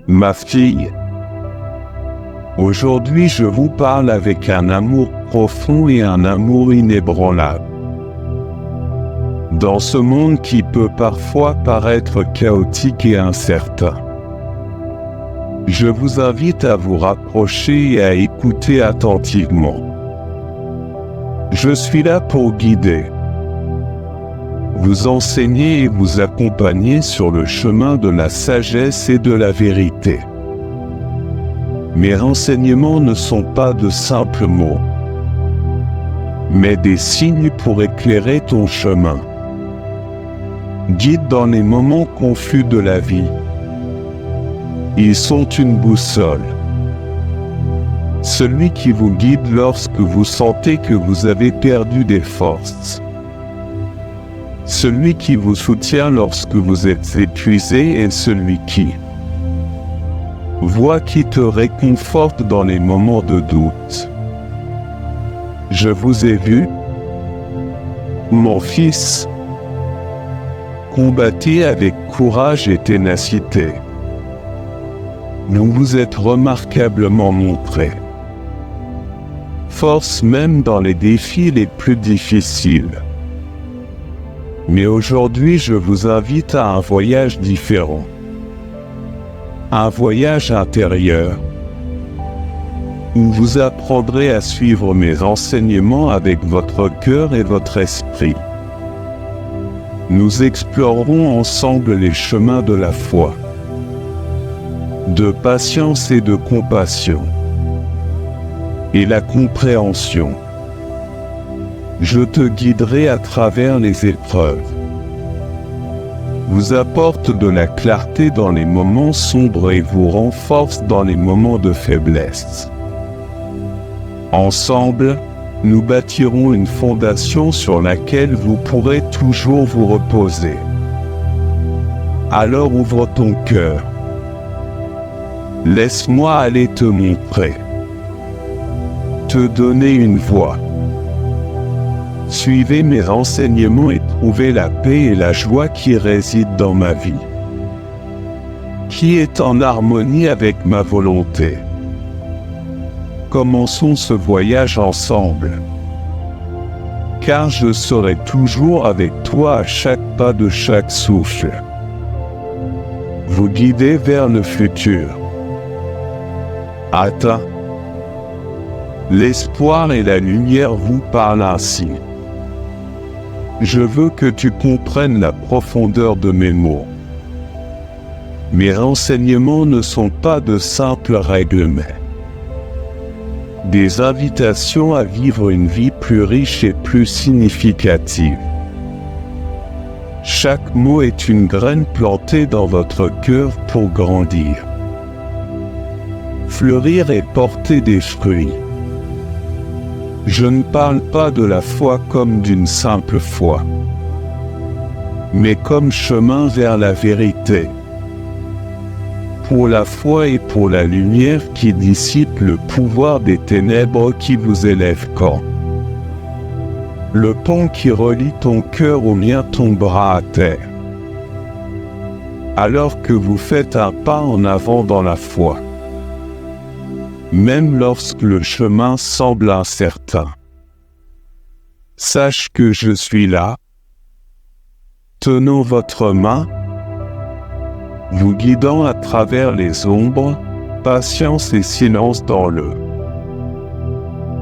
Ma fille, aujourd'hui je vous parle avec un amour profond et un amour inébranlable. Dans ce monde qui peut parfois paraître chaotique et incertain, je vous invite à vous rapprocher et à écouter attentivement. Je suis là pour guider, vous enseigner et vous accompagner sur le chemin de la sagesse et de la vérité. Mes renseignements ne sont pas de simples mots, mais des signes pour éclairer ton chemin. Guide dans les moments confus de la vie. Ils sont une boussole. Celui qui vous guide lorsque vous sentez que vous avez perdu des forces. Celui qui vous soutient lorsque vous êtes épuisé est celui voix qui te réconforte dans les moments de doute. Je vous ai vu, mon fils, combattez avec courage et ténacité. Vous vous êtes remarquablement montré. Force même dans les défis les plus difficiles. Mais aujourd'hui, je vous invite à un voyage différent. Un voyage intérieur, où vous apprendrez à suivre mes enseignements avec votre cœur et votre esprit. Nous explorerons ensemble les chemins de la foi, de patience et de compassion, et la compréhension. Je te guiderai à travers les épreuves. Vous apporte de la clarté dans les moments sombres et vous renforce dans les moments de faiblesse. Ensemble, nous bâtirons une fondation sur laquelle vous pourrez toujours vous reposer. Alors ouvre ton cœur. Laisse-moi aller te montrer. Te donner une voie. Suivez mes enseignements et trouvez la paix et la joie qui résident dans ma vie, qui est en harmonie avec ma volonté. Commençons ce voyage ensemble, car je serai toujours avec toi à chaque pas de chaque souffle. Vous guidez vers le futur. Atteint. L'espoir et la lumière vous parlent ainsi. Je veux que tu comprennes la profondeur de mes mots. Mes renseignements ne sont pas de simples règles, mais des invitations à vivre une vie plus riche et plus significative. Chaque mot est une graine plantée dans votre cœur pour grandir, fleurir et porter des fruits. Je ne parle pas de la foi comme d'une simple foi, mais comme chemin vers la vérité. Pour la foi et pour la lumière qui dissipe le pouvoir des ténèbres qui vous élève quand le pont qui relie ton cœur au mien tombera à terre. Alors que vous faites un pas en avant dans la foi, même lorsque le chemin semble incertain. Sache que je suis là, tenant votre main, vous guidant à travers les ombres, patience et silence dans le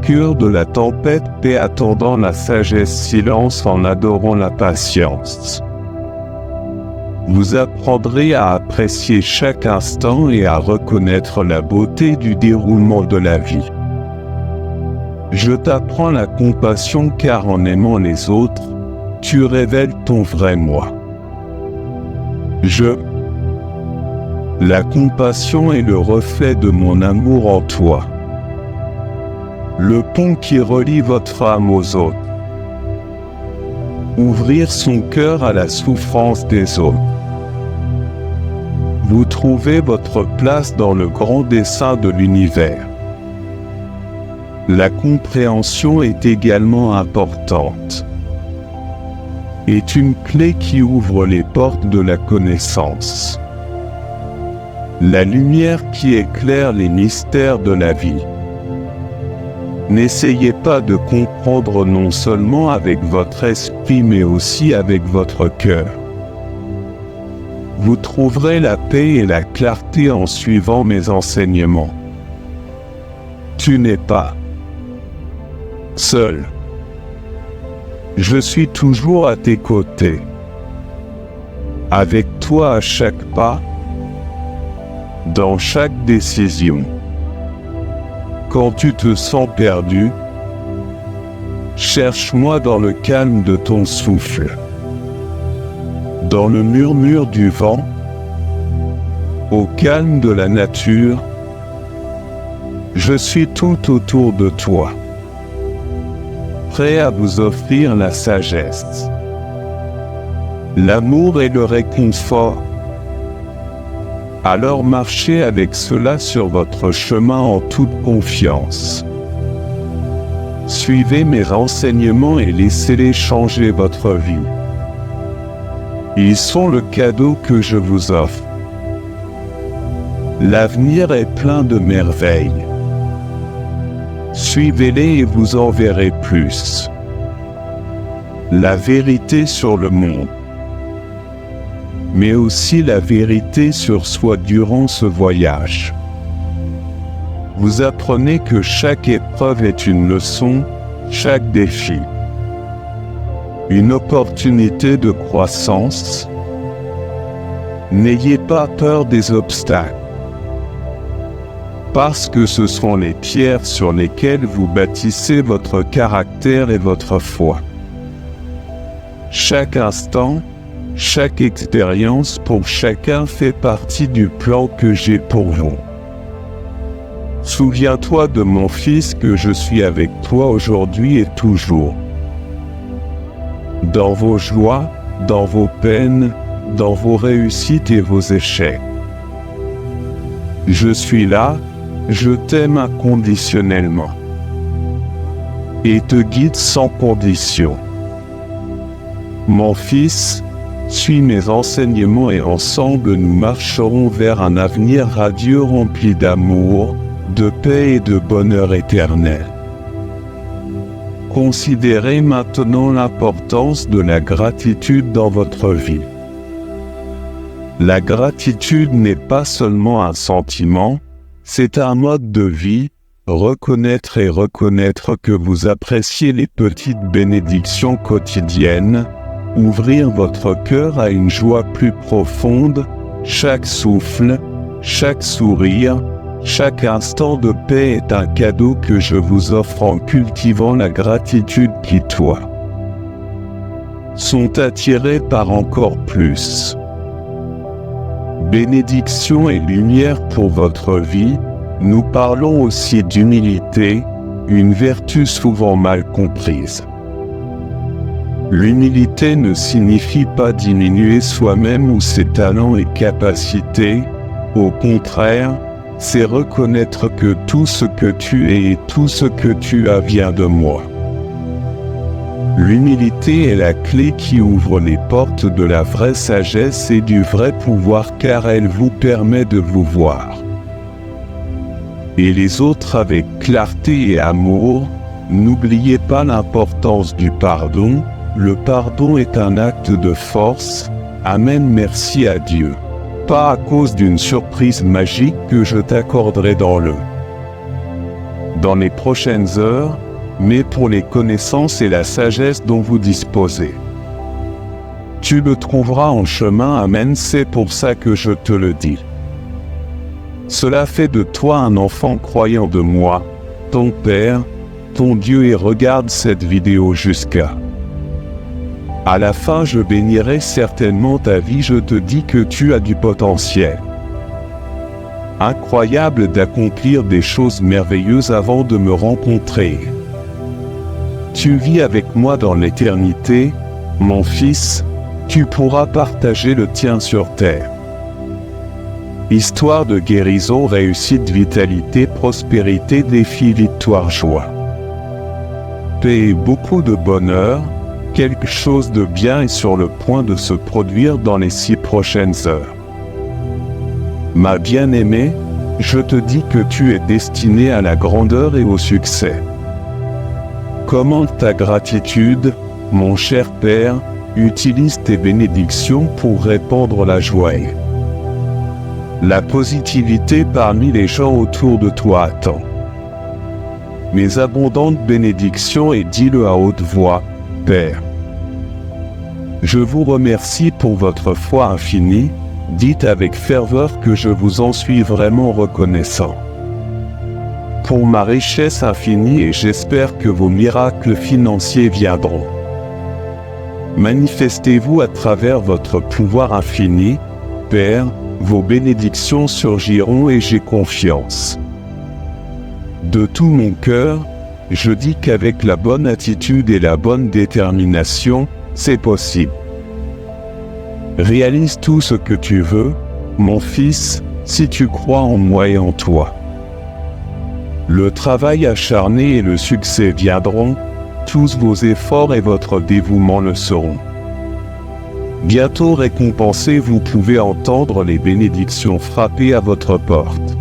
cœur de la tempête, paix attendant la sagesse, silence en adorant la patience. Vous apprendrez à apprécier chaque instant et à reconnaître la beauté du déroulement de la vie. Je t'apprends la compassion car en aimant les autres, tu révèles ton vrai moi. La compassion est le reflet de mon amour en toi. Le pont qui relie votre âme aux autres. Ouvrir son cœur à la souffrance des autres. Vous trouvez votre place dans le grand dessein de l'univers. La compréhension est également importante. Est une clé qui ouvre les portes de la connaissance. la lumière qui éclaire les mystères de la vie. N'essayez pas de comprendre non seulement avec votre esprit mais aussi avec votre cœur. Vous trouverez la paix et la clarté en suivant mes enseignements. Tu n'es pas seul. Je suis toujours à tes côtés. Avec toi à chaque pas, dans chaque décision. Quand tu te sens perdu, cherche-moi dans le calme de ton souffle, dans le murmure du vent, au calme de la nature. Je suis tout autour de toi, prêt à vous offrir la sagesse, l'amour et le réconfort. Alors marchez avec cela sur votre chemin en toute confiance. Suivez mes renseignements et laissez-les changer votre vie. Ils sont le cadeau que je vous offre. L'avenir est plein de merveilles. Suivez-les et vous en verrez plus. La vérité sur le monde, mais aussi la vérité sur soi durant ce voyage. Vous apprenez que chaque épreuve est une leçon, chaque défi, une opportunité de croissance. N'ayez pas peur des obstacles, parce que ce sont les pierres sur lesquelles vous bâtissez votre caractère et votre foi. Chaque instant, chaque expérience pour chacun fait partie du plan que j'ai pour vous. Souviens-toi de mon fils que je suis avec toi aujourd'hui et toujours. Dans vos joies, dans vos peines, dans vos réussites et vos échecs. Je suis là, je t'aime inconditionnellement. Et te guide sans condition. Mon fils, suis mes enseignements et ensemble nous marcherons vers un avenir radieux rempli d'amour, de paix et de bonheur éternel. Considérez maintenant l'importance de la gratitude dans votre vie. La gratitude n'est pas seulement un sentiment, c'est un mode de vie. Reconnaître que vous appréciez les petites bénédictions quotidiennes, ouvrir votre cœur à une joie plus profonde, chaque souffle, chaque sourire, chaque instant de paix est un cadeau que je vous offre en cultivant la gratitude qui, toi, sont attirés par encore plus. Bénédiction et lumière pour votre vie, nous parlons aussi d'humilité, une vertu souvent mal comprise. L'humilité ne signifie pas diminuer soi-même ou ses talents et capacités, au contraire, c'est reconnaître que tout ce que tu es et tout ce que tu as vient de moi. L'humilité est la clé qui ouvre les portes de la vraie sagesse et du vrai pouvoir car elle vous permet de vous voir. Et les autres avec clarté et amour. N'oubliez pas l'importance du pardon. Le pardon est un acte de force. Amen, merci à Dieu. Pas à cause d'une surprise magique que je t'accorderai dans les prochaines heures, mais pour les connaissances et la sagesse dont vous disposez. Tu le trouveras en chemin, amen, c'est pour ça que je te le dis. Cela fait de toi un enfant croyant de moi, ton Père, ton Dieu, et regarde cette vidéo jusqu'à. À la fin, je bénirai certainement ta vie. Je te dis que tu as du potentiel incroyable d'accomplir des choses merveilleuses avant de me rencontrer. Tu vis avec moi dans l'éternité, mon fils, tu pourras partager le tien sur terre. Histoire de guérison, réussite, vitalité, prospérité, défi, victoire, joie. Paix et beaucoup de bonheur. Quelque chose de bien est sur le point de se produire dans les 6 prochaines heures. Ma bien-aimée, je te dis que tu es destinée à la grandeur et au succès. Commande ta gratitude, mon cher Père, utilise tes bénédictions pour répandre la joie. La positivité parmi les gens autour de toi attend. Mes abondantes bénédictions et dis-le à haute voix, Père. Je vous remercie pour votre foi infinie, dites avec ferveur que je vous en suis vraiment reconnaissant. Pour ma richesse infinie et j'espère que vos miracles financiers viendront. Manifestez-vous à travers votre pouvoir infini, Père, vos bénédictions surgiront et j'ai confiance. De tout mon cœur, je dis qu'avec la bonne attitude et la bonne détermination, c'est possible. Réalise tout ce que tu veux, mon fils, si tu crois en moi et en toi. Le travail acharné et le succès viendront, tous vos efforts et votre dévouement le seront. Bientôt récompensés, vous pouvez entendre les bénédictions frapper à votre porte.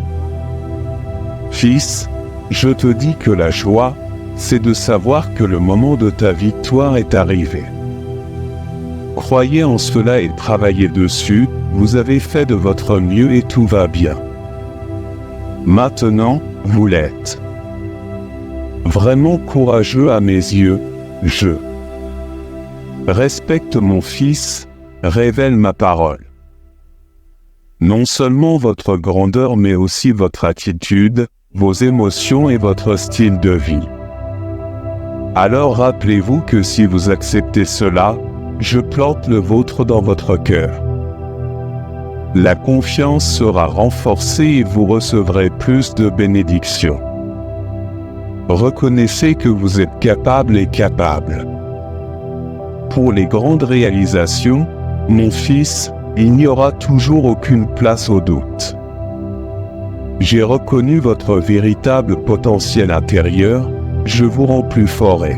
Fils, je te dis que la joie, c'est de savoir que le moment de ta victoire est arrivé. Croyez en cela et travaillez dessus, vous avez fait de votre mieux et tout va bien. Maintenant, vous l'êtes. Vraiment courageux à mes yeux, je respecte mon fils, révèle ma parole. Non seulement votre grandeur mais aussi votre attitude, vos émotions et votre style de vie. Alors rappelez-vous que si vous acceptez cela, je plante le vôtre dans votre cœur. La confiance sera renforcée et vous recevrez plus de bénédictions. Reconnaissez que vous êtes capable et capable. Pour les grandes réalisations, mon fils, il n'y aura toujours aucune place au doute. J'ai reconnu votre véritable potentiel intérieur, je vous rends plus fort et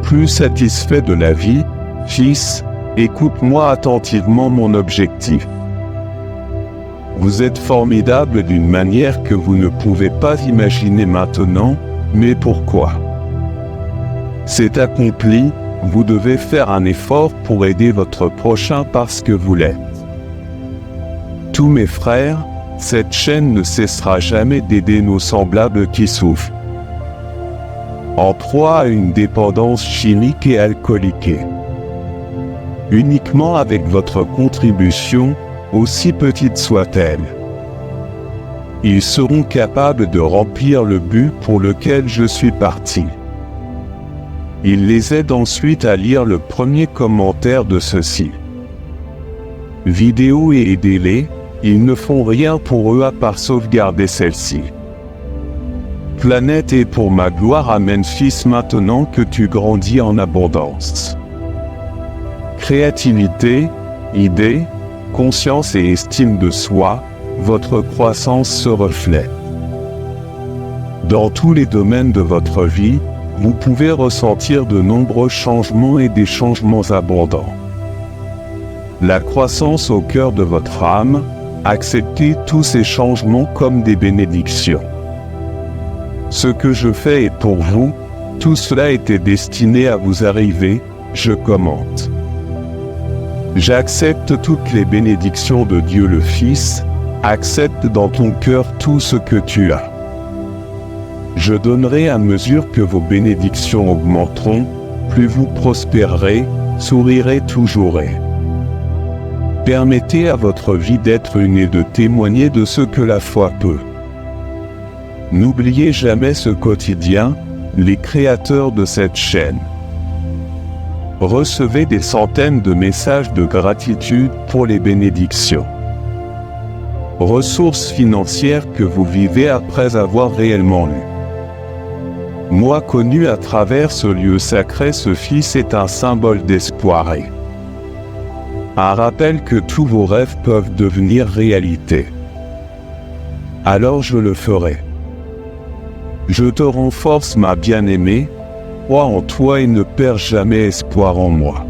plus satisfait de la vie, fils, écoute-moi attentivement mon objectif. Vous êtes formidable d'une manière que vous ne pouvez pas imaginer maintenant, mais pourquoi? C'est accompli, vous devez faire un effort pour aider votre prochain parce que vous l'êtes. Tous mes frères, cette chaîne ne cessera jamais d'aider nos semblables qui souffrent. En proie à une dépendance chimique et alcoolique. Uniquement avec votre contribution, aussi petite soit-elle, ils seront capables de remplir le but pour lequel je suis parti. Il les aide ensuite à lire le premier commentaire de ceci. Vidéo et aidez-les, ils ne font rien pour eux à part sauvegarder celle-ci. Planète et pour ma gloire, amen fils, maintenant que tu grandis en abondance. Créativité, idées, conscience et estime de soi, votre croissance se reflète. Dans tous les domaines de votre vie, vous pouvez ressentir de nombreux changements et des changements abondants. La croissance au cœur de votre âme, acceptez tous ces changements comme des bénédictions. Ce que je fais est pour vous, tout cela était destiné à vous arriver, je commente. J'accepte toutes les bénédictions de Dieu le Fils, accepte dans ton cœur tout ce que tu as. Je donnerai à mesure que vos bénédictions augmenteront, plus vous prospérerez, sourirez toujours et permettez à votre vie d'être une et de témoigner de ce que la foi peut. N'oubliez jamais ce quotidien, les créateurs de cette chaîne. Recevez des centaines de messages de gratitude pour les bénédictions. Ressources financières que vous vivez après avoir réellement lu. Moi connu à travers ce lieu sacré, ce fils est un symbole d'espoir et un rappel que tous vos rêves peuvent devenir réalité. Alors je le ferai. Je te renforce ma bien-aimée, crois en toi et ne perds jamais espoir en moi.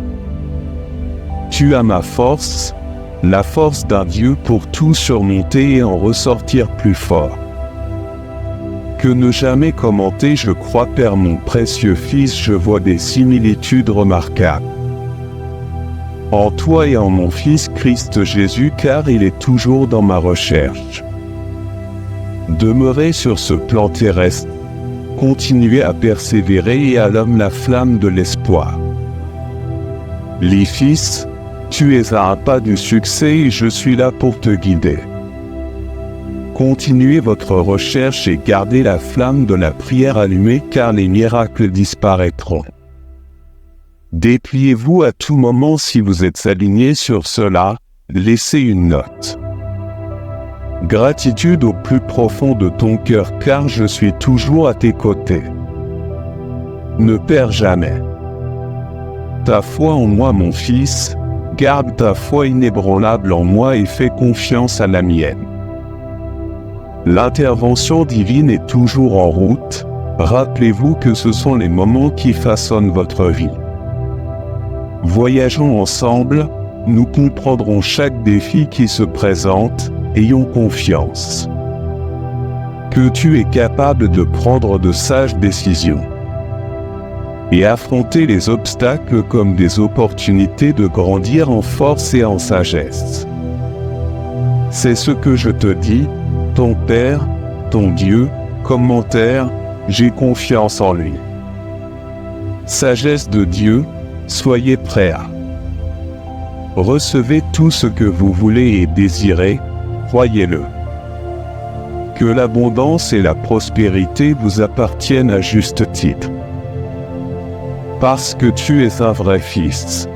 Tu as ma force, la force d'un Dieu pour tout surmonter et en ressortir plus fort. Que ne jamais commenter, je crois, Père mon précieux Fils, je vois des similitudes remarquables en toi et en mon Fils Christ Jésus, car il est toujours dans ma recherche. Demeurez sur ce plan terrestre, continuez à persévérer et à l'homme la flamme de l'espoir. Les fils, tu es à un pas du succès et je suis là pour te guider. Continuez votre recherche et gardez la flamme de la prière allumée, car les miracles disparaîtront. Dépliez-vous à tout moment si vous êtes aligné sur cela, laissez une note. Gratitude au plus profond de ton cœur, car je suis toujours à tes côtés. Ne perds jamais ta foi en moi, mon fils, garde ta foi inébranlable en moi et fais confiance à la mienne. L'intervention divine est toujours en route, rappelez-vous que ce sont les moments qui façonnent votre vie. Voyageons ensemble, nous comprendrons chaque défi qui se présente, ayons confiance que tu es capable de prendre de sages décisions et affronter les obstacles comme des opportunités de grandir en force et en sagesse. C'est ce que je te dis, ton Père, ton Dieu. Commentaire, j'ai confiance en lui. Sagesse de Dieu, soyez prêts à recevez tout ce que vous voulez et désirez, croyez-le. Que l'abondance et la prospérité vous appartiennent à juste titre. Parce que tu es un vrai fils.